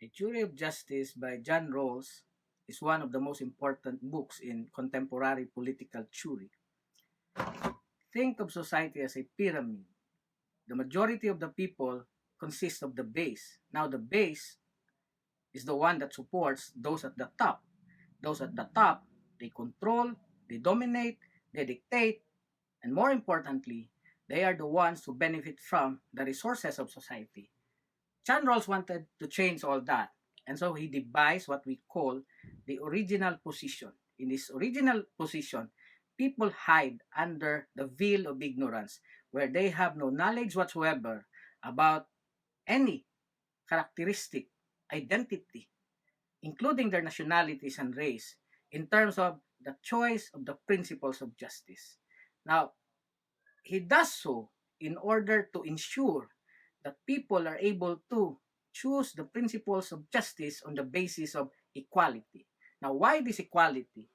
A Theory of Justice by John Rawls is one of the most important books in contemporary political theory. Think of society as a pyramid. The majority of the people consists of the base. Now the base is the one that supports those at the top. Those at the top, they control, they dominate, they dictate, and more importantly, they are the ones who benefit from the resources of society. John Rawls wanted to change all that, and so he devised what we call the original position. In this original position, people hide under the veil of ignorance, where they have no knowledge whatsoever about any characteristic, identity, including their nationalities and race, in terms of the choice of the principles of justice. Now, he does so in order to ensure that people are able to choose the principles of justice on the basis of equality. Now, why this equality?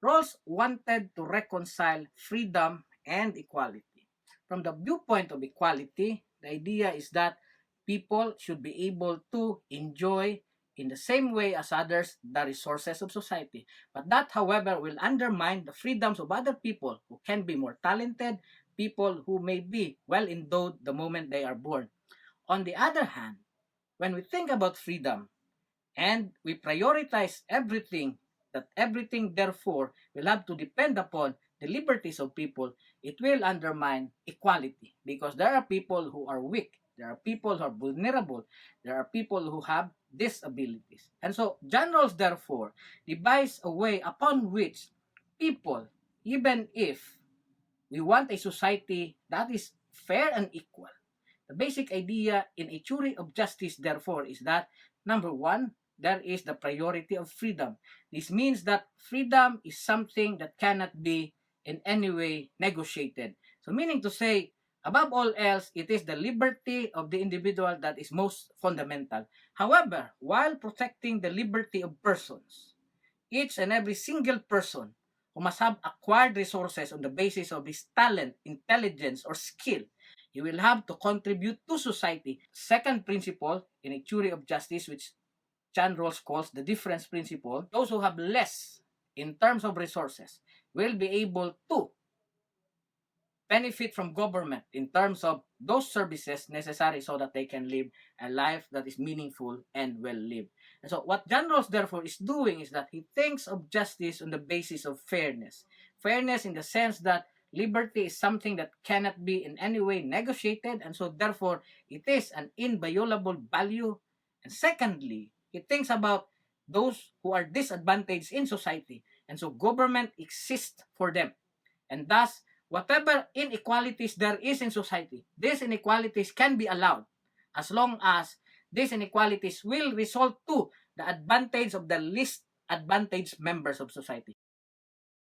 Rawls wanted to reconcile freedom and equality. From the viewpoint of equality, the idea is that people should be able to enjoy in the same way as others the resources of society. But that, however, will undermine the freedoms of other people who can be more talented, people who may be well endowed the moment they are born. On the other hand, when we think about freedom and we prioritize everything, that everything therefore will have to depend upon the liberties of people, it will undermine equality because there are people who are weak, there are people who are vulnerable, there are people who have disabilities. And so John Rawls therefore devised a way upon which people, even if we want a society that is fair and equal, the basic idea in a theory of justice, therefore, is that number one, there is the priority of freedom. This means that freedom is something that cannot be in any way negotiated. So, meaning to say, above all else, it is the liberty of the individual that is most fundamental. However, while protecting the liberty of persons, each and every single person who must have acquired resources on the basis of his talent, intelligence, or skill, he will have to contribute to society. Second principle in a theory of justice, which John Rawls calls the difference principle, those who have less in terms of resources will be able to benefit from government in terms of those services necessary so that they can live a life that is meaningful and well lived. And so what John Rawls therefore is doing is that he thinks of justice on the basis of fairness. Fairness in the sense that liberty is something that cannot be in any way negotiated, and so therefore it is an inviolable value. And secondly, he thinks about those who are disadvantaged in society, and so government exists for them. And thus, whatever inequalities there is in society, these inequalities can be allowed as long as these inequalities will result to the advantage of the least advantaged members of society.